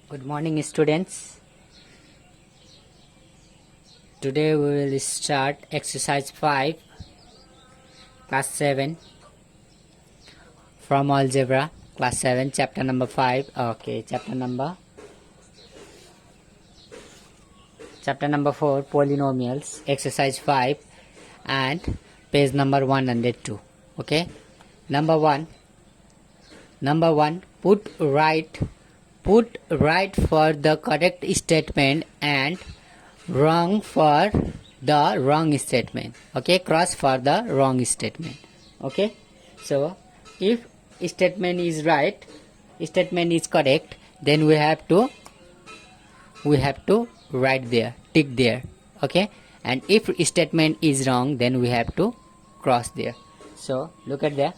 Good morning, students. Today we will start exercise 5, class 7 from algebra, class 7, chapter number 5. Okay, chapter number 4, polynomials, exercise 5, and page number 102. Okay, number 1, put right for the correct statement and wrong for the wrong statement. Okay, cross for the wrong statement. Okay, so if statement is right, statement is correct, then we have to write there, tick there. Okay, and if statement is wrong, then we have to cross there. So look at there.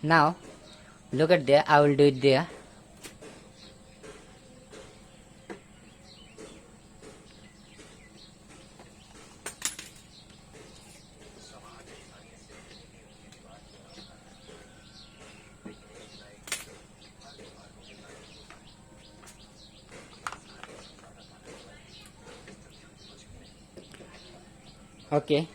Now look at there, I will do it there. Okay,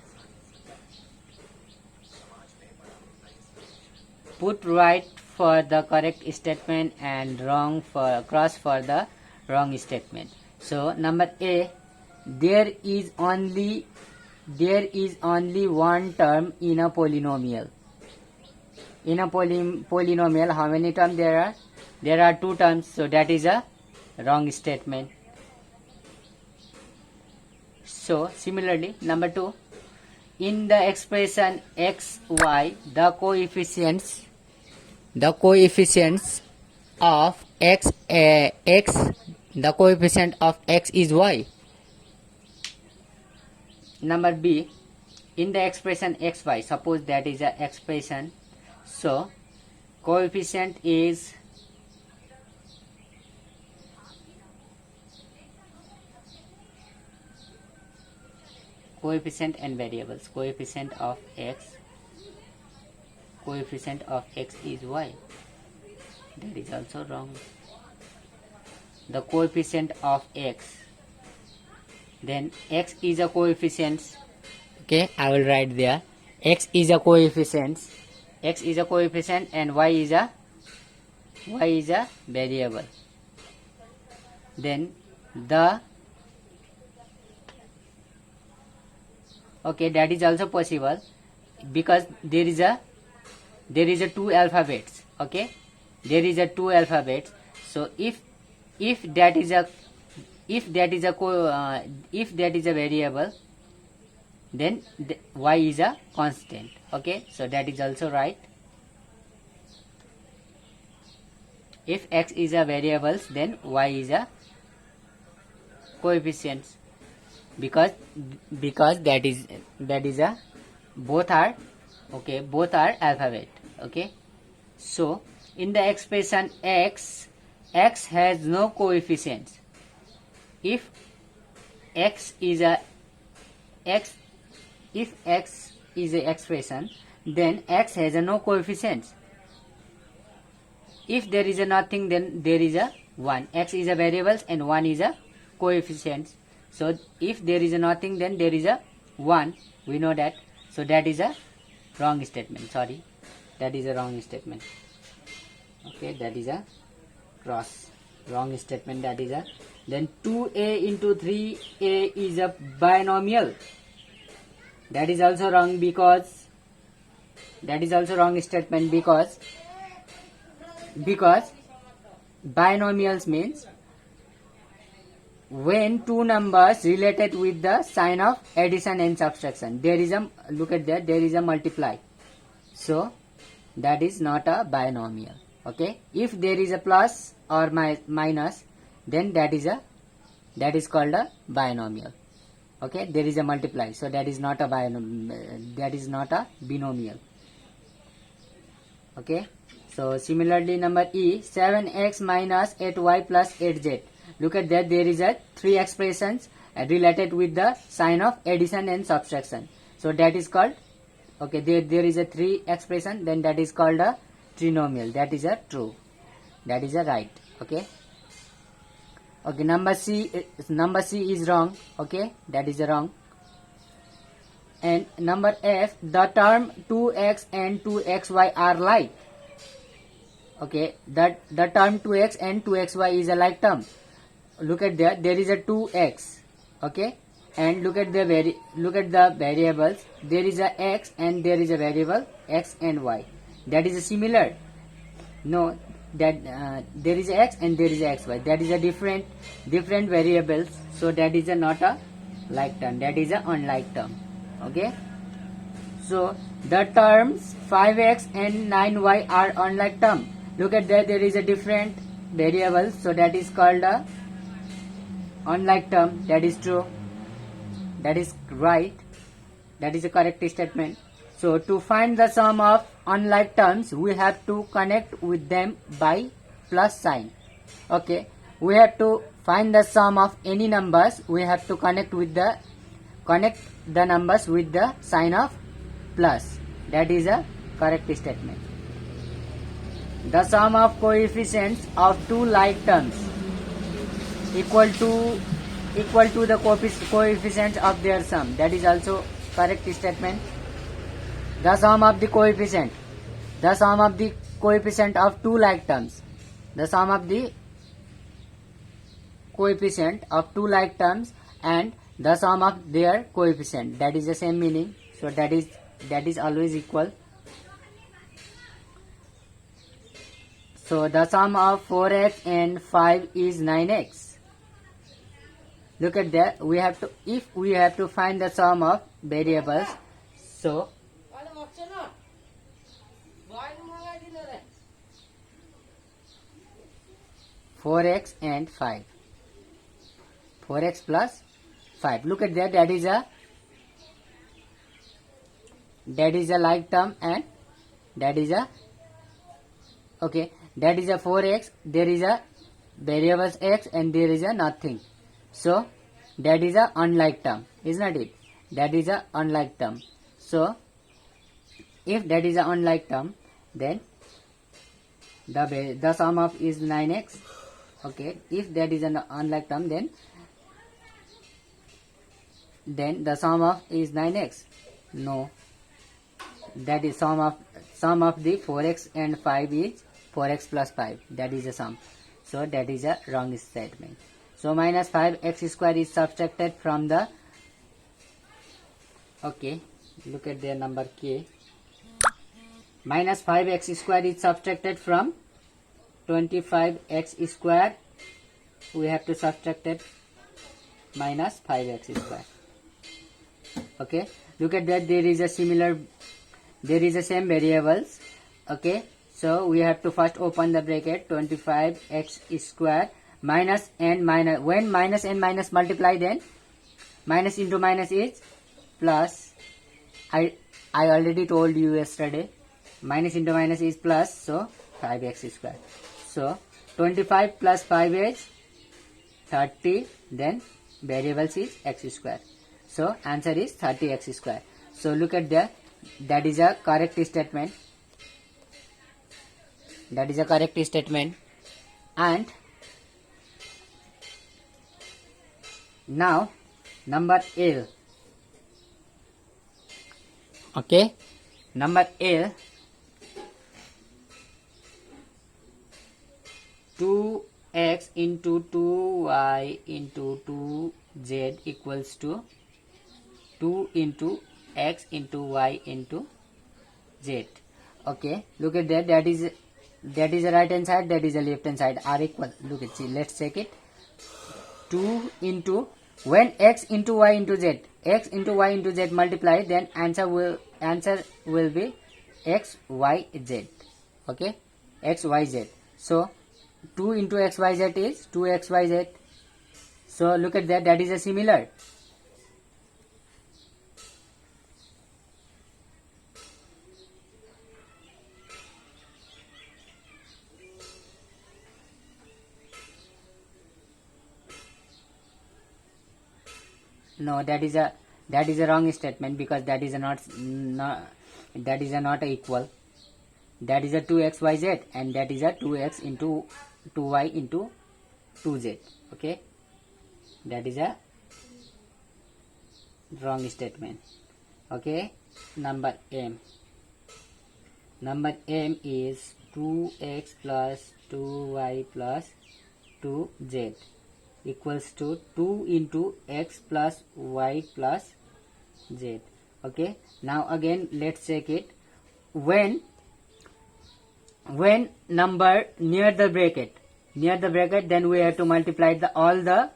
put right for the correct statement and wrong for cross for the wrong statement. So number A, there is only one term in a polynomial. In a polynomial, how many terms there are? There are two terms, so that is a wrong statement. So similarly, number 2, in the expression x, y, the coefficients of x, the coefficient of x is y. Number B, in the expression xy, suppose that is a expression, so coefficient is coefficient and variables. Coefficient of x is y. That is also wrong. The coefficient of x, then x is a coefficient. Okay, I will write there, x is a coefficient and y is a variable. Then the, okay, that is also possible because there is a two alphabets. Okay, there is a two alphabets. So if that is a variable, then y is a constant. Okay, so that is also right. If x is a variables, then y is a coefficient, because that is a both are alphabet. Okay, so in the expression x has no coefficients. If x is a expression, then x has a no coefficients. If there is a nothing, then there is a 1. X is a variables and 1 is a coefficient. So if there is a nothing, then there is a 1. We know that. So that is a wrong statement. Sorry, that is a wrong statement. Okay, that is a cross. Wrong statement, that is a. Then 2a into 3a is a binomial. That is also wrong, because that is also wrong statement, because binomials means when two numbers related with the sign of addition and subtraction, there is a, look at that, there is a multiply. So that is not a binomial. Okay, if there is a plus or minus, then that is called a binomial. Okay, there is a multiply, so that is not a binomial. Okay, so similarly number E, 7x minus 8y plus 8z. Look at that, there is a three expressions related with the sign of addition and subtraction. So that is called, okay, there is a three expression, then that is called a trinomial. That is a true. That is a right. Okay. Okay, number C is wrong. Okay, that is a wrong. And number F, the term 2x and 2xy are like. Okay, that the term 2x and 2xy is a like term. Look at there is a 2x. Okay, and look at the variables. There is a x and there is a variable x and y. That is a similar. No, that there is a x and there is a xy. That is a different variables. So that is a not a like term. That is a unlike term. Okay, so the terms 5x and 9y are unlike term. Look at that, there is a different variable, so that is called a unlike term. That is true. That is right. That is a correct statement. So to find the sum of unlike terms, we have to connect with them by plus sign. Okay, we have to find the sum of any numbers. We have to connect the numbers with the sign of plus. That is a correct statement. The sum of coefficients of two like terms equal to the coefficients of their sum. That is also correct statement. The sum of the coefficient of two like terms. The sum of the coefficient of two like terms and the sum of their coefficient. That is the same meaning. So that is always equal. So the sum of 4x and 5 is 9x. Look at that. If we have to find the sum of variables, so 4x and 5. 4x plus 5. Look at that. That is a like term and that is a, okay, that is a 4x. There is a variables x and there is a nothing. So that is a unlike term, is not it? That is a unlike term. So if that is a unlike term, then the sum of is 9x. Okay, if that is an unlike term, then the sum of is 9x. No, that is sum of the 4x and 5 is 4x plus 5. That is a sum. So that is a wrong statement. So minus 5x square is subtracted from the, okay, look at their number K. Minus 5x square is subtracted from 25x square. We have to subtract it minus 5x square. Okay, look at that, there is a same variables. Okay, so we have to first open the bracket, 25x square minus n minus, when minus and minus multiply, then minus into minus is plus. I already told you yesterday, minus into minus is plus, so 5x square. So 25 plus 5 is 30, then variables is x square. So answer is 30x square. So look at that is a correct statement. That is a correct statement. And now number L. Okay, number L, 2x into 2y into 2z equals to 2 into x into y into z. Okay, look at that. That is a right hand side, that is a left hand side are equal. Look at, see, let's check it. 2 into, when x into y into z multiply, then answer will be x y z. Okay, x y z. So 2 into x y z is 2x y z. So look at that, that is a similar. No, that is a wrong statement, because that is a not a equal. That is a 2xyz, and that is a 2x into 2y into 2z. Okay, that is a wrong statement. Okay, number m is 2x plus 2y plus 2z equals to 2 into x plus y plus z. Okay, now again let's check it. When number near the bracket, then we have to multiply all the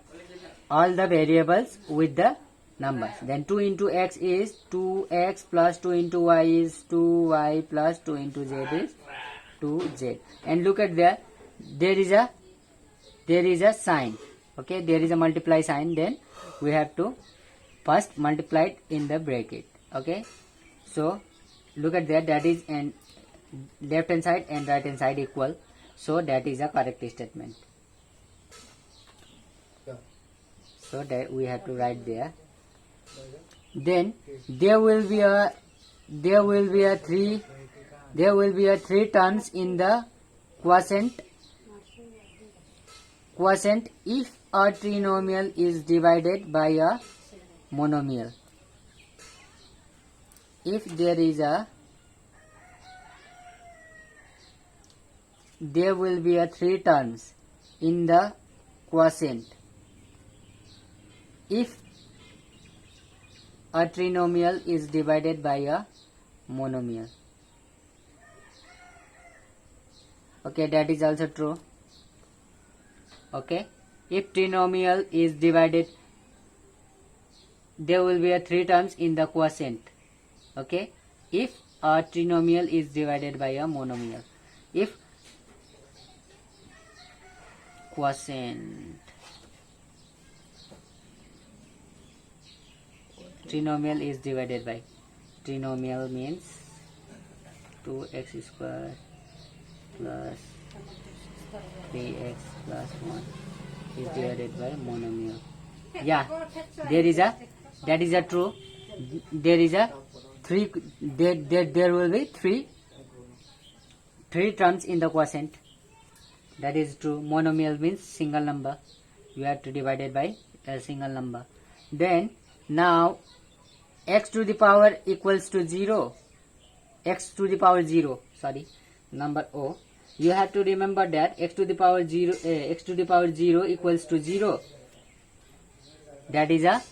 variables with the numbers. Then 2 into x is 2x plus 2 into y is 2y plus 2 into z is 2z. And look at there is a sign. Okay, there is a multiply sign. Then we have to first multiply it in the bracket. Okay, so look at there, that is and left hand side and right hand side equal, so that is a correct statement. So that we have to write there. Then there will be a 3 terms in the quotient if a trinomial is divided by a monomial. If there will be a 3 terms in the quotient if a trinomial is divided by a monomial. Okay, that is also true. Okay, if trinomial is divided, there will be a 3 terms in the quotient. Okay, if a trinomial is divided by a monomial. If quotient trinomial is divided by, trinomial means 2x square plus 3x plus 1 is divided by monomial. Yeah, that is a true. There is a 3, there will be 3 terms in the quotient. That is true. Monomial means single number. You have to divide it by a single number. Then now x to the power equals to 0. X to the power 0. Sorry, number O. You have to remember that x to the power 0 equals to 0. That is a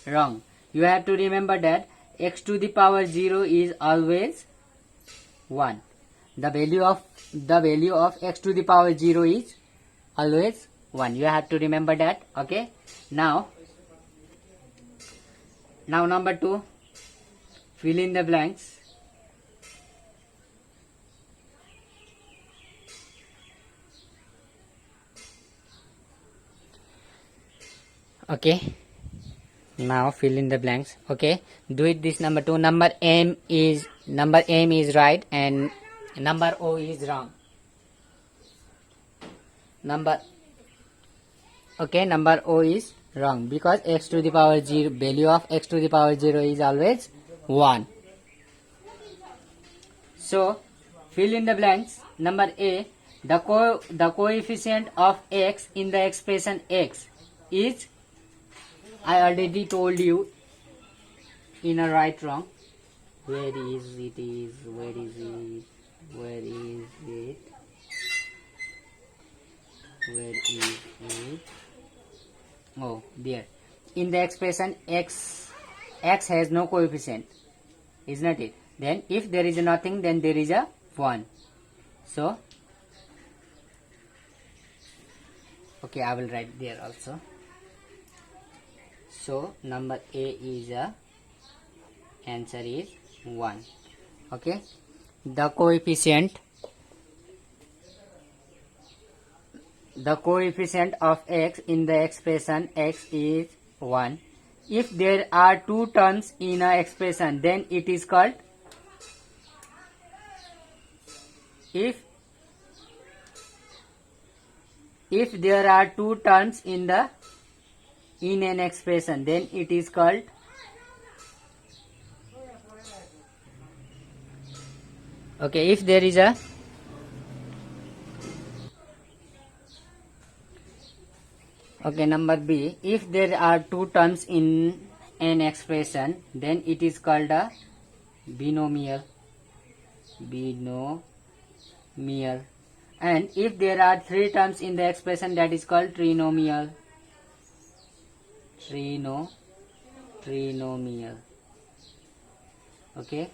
wrong. You have to remember that x to the power 0 is always 1. The value of x to the power 0 is always 1. You have to remember that. Okay. Now number 2, fill in the blanks. Okay, now fill in the blanks. Okay, do it this number 2. Number M is right and number O is wrong. Number O is wrong because x to the power 0, value of x to the power 0 is always 1. So fill in the blanks. Number A, the coefficient of x in the expression x is, I already told you in a right wrong. Where is it? Oh, there. In the expression x has no coefficient, is not it? Then if there is nothing, then there is a 1. So okay, I will write there also. So number A is answer is 1. Okay, the coefficient of x in the expression x is 1. If there are 2 terms in a expression, then it is called, if there are 2 terms in the in an expression, then it is called okay. If there is a okay, number B, if there are two terms in an expression, then it is called a binomial. And if there are three terms in the expression, that is called trinomial. Trinomial. Okay.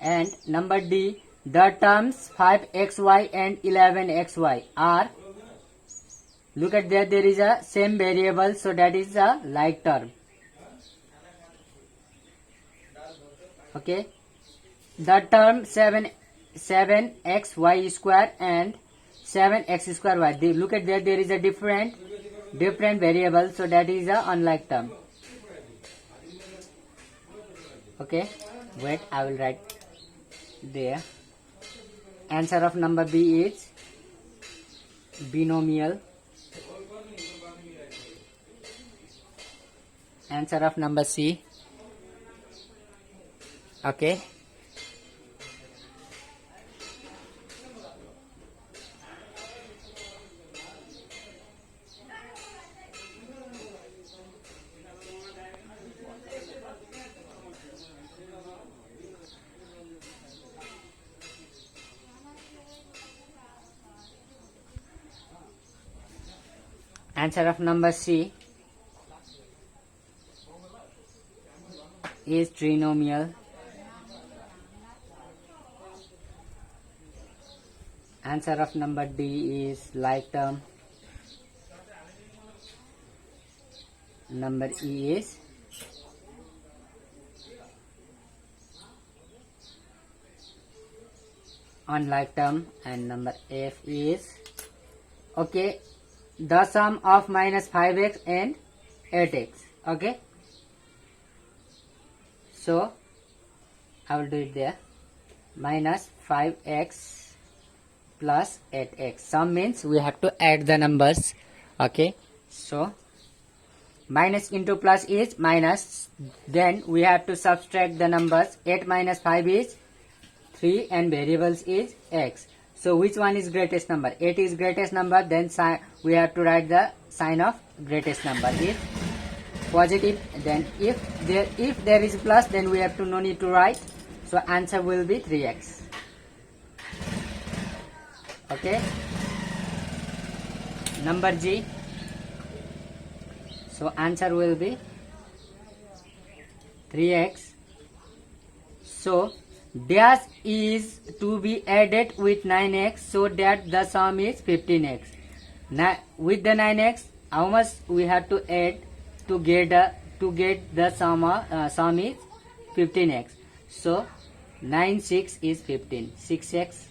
And number D, the terms 5xy and 11xy are, look at that, there is a same variable, so that is a like term. Okay. The term 7xy square and 7x square y. Look at that, there is a different variable, so that is a unlike term. Okay. Wait, I will write there. Answer of number B is binomial. Answer of number C. Okay. Answer of number C is trinomial. Answer of number D is like term. Number E is unlike term, and number F is okay, the sum of minus 5x and 8x. Okay, so I will do it there. Minus 5x plus 8x. Sum means we have to add the numbers. Okay, so minus into plus is minus, then we have to subtract the numbers. 8 minus 5 is 3 and variables is x. So which one is greatest number? 8 is greatest number, then we have to write the sign of greatest number is positive. Then if there is plus, then we have to no need to write. So answer will be 3x. Okay. Number G. So answer will be 3x. So dash is to be added with 9x, so that the sum is 15x. Now with the 9x, how much we have to add to get the sum is 15x. So 9 6 is 15, 6x.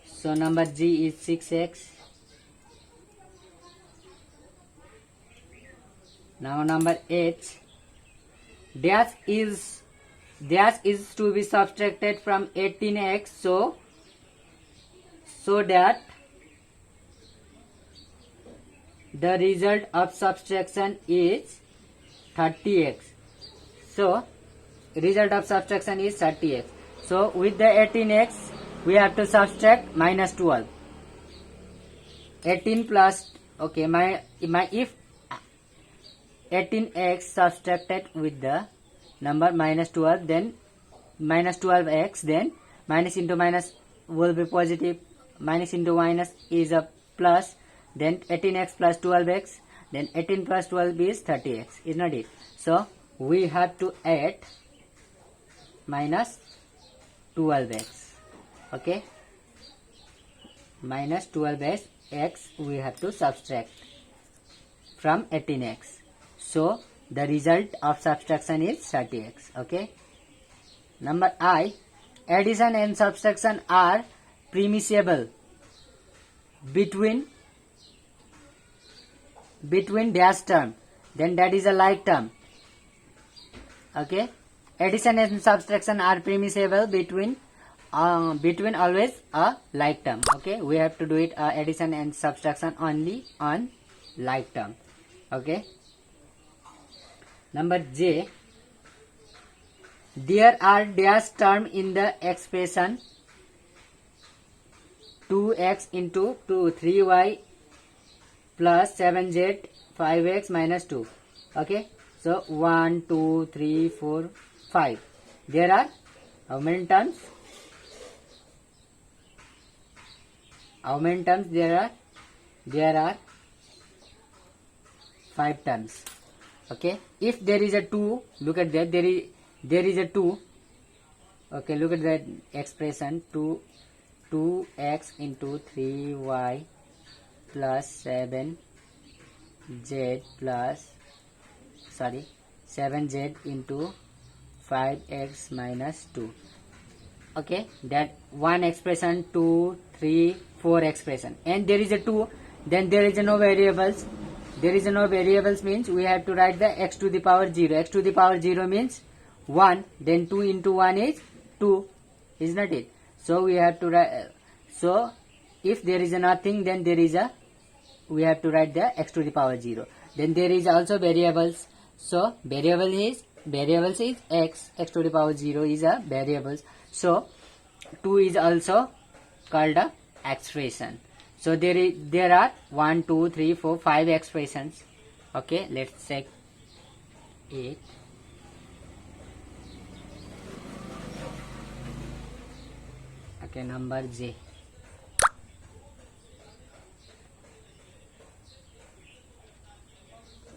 So number G is 6x. Now number H, dash is to be subtracted from 18x, so that the result of subtraction is 30x. So result of subtraction is 30x. So with the 18x, we have to subtract minus 12. 18 plus, okay, if 18x subtracted with the number minus 12, then minus 12x, then minus into minus will be positive, minus into minus is a plus, then 18x plus 12x, then 18 plus 12 is 30x, is not it? So we have to add minus 12x. Okay, minus 12x we have to subtract from 18x. So the result of subtraction is 30x. Okay. Number I, addition and subtraction are permissible between dash term, then that is a like term. Okay. Addition and subtraction are permissible between always a like term. Okay. We have to do it addition and subtraction only on like term. Okay. Number J. There are dash term in the expression 2x into 2 3y plus 7z 5x minus 2. Okay, so 1 2 3 4 5. There are how many terms? How many terms there are? There are 5 terms. Okay, if there is a 2, look at that, there is a 2. Okay, look at that expression 2x into 3y plus 7z 7z into 5x minus 2. Okay, that one expression, 2 3 4 expression, and there is a 2, then there is no variables. There is no variables means we have to write the x to the power 0. X to the power 0 means 1, then 2 into 1 is 2, is not it? So we have to write, so if there is a nothing, then there is a, we have to write the x to the power 0. Then there is also variables, so variables is x to the power 0 is a variables, so 2 is also called a expression. So there are 1 2 3 4 5 expressions. Okay, let's check it. Okay, number J.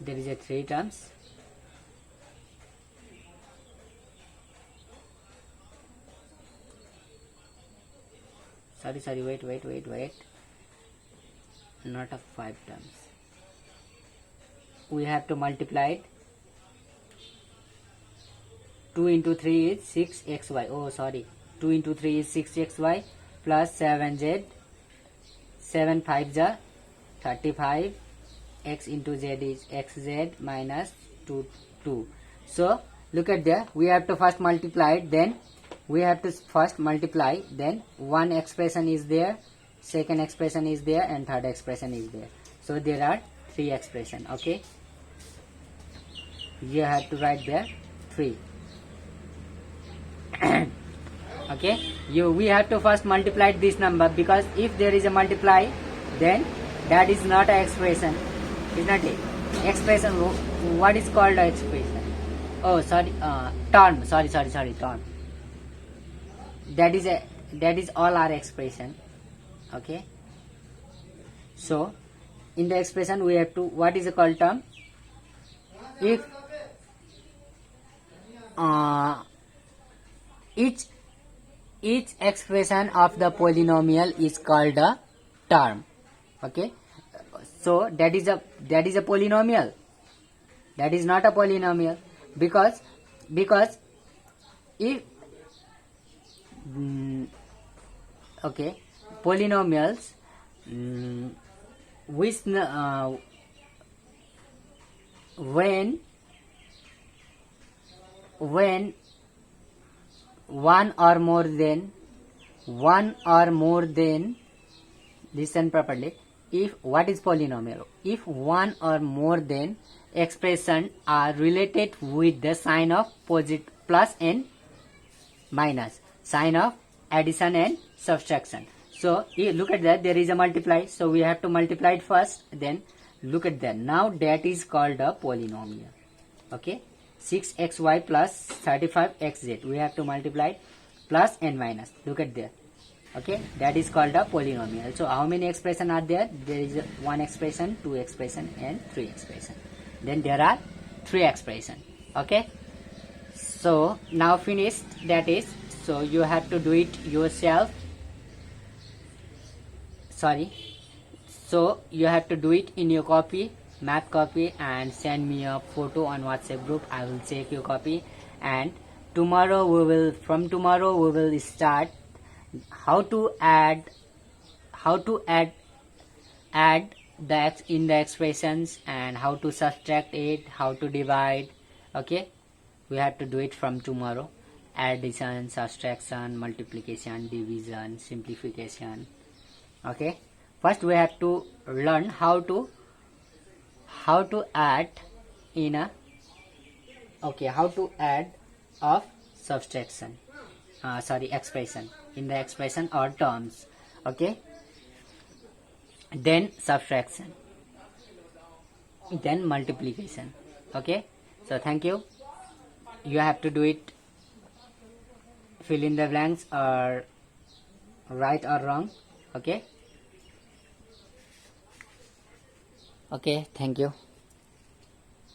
There is a 3 terms. Sorry, wait. Not of 5 terms. We have to multiply it. 2 into 3 is 6xy. Oh, sorry. 2 into 3 is 6xy plus 7z. 7 5 is 35. X into z is xz minus 2. So look at there. We have to first multiply it. Then one expression is there, second expression is there, and third expression is there. So there are 3 expressions. Okay, you have to write there 3. Okay, we have to first multiply this number, because if there is a multiply, then that is not an expression, is not it? Expression, what is called an expression? Oh, sorry, term. Sorry, term. That is all our expression. Okay, so in the expression we have to, what is called term? If each expression of the polynomial is called a term. Okay, so that is a polynomial. That is not a polynomial, because if okay, polynomials which when one or more than listen properly, if what is polynomial, if one or more than expression are related with the sign of plus and minus, sign of addition and subtraction. So look at that, there is a multiply, so we have to multiply it first, then look at that. Now that is called a polynomial. Okay, 6xy plus 35xz, we have to multiply plus and minus. Look at there. Okay, that is called a polynomial. So how many expressions are there? There is 1 expression, 2 expression, and 3 expression. Then there are 3 expressions. Okay, so now finished, that is, so you have to do it yourself. Sorry, so you have to do it in your copy, math copy, and send me a photo on WhatsApp group. I will check your copy, and tomorrow we will start how to add the in the expressions, and how to subtract it, how to divide. Okay, we have to do it from tomorrow. Addition, subtraction, multiplication, division, simplification. Okay, first we have to learn how to add in a Okay, how to add of subtraction, expression, in the expression or terms. Okay, then subtraction, then multiplication. Okay, so thank you. You have to do it, fill in the blanks or right or wrong. Okay, thank you.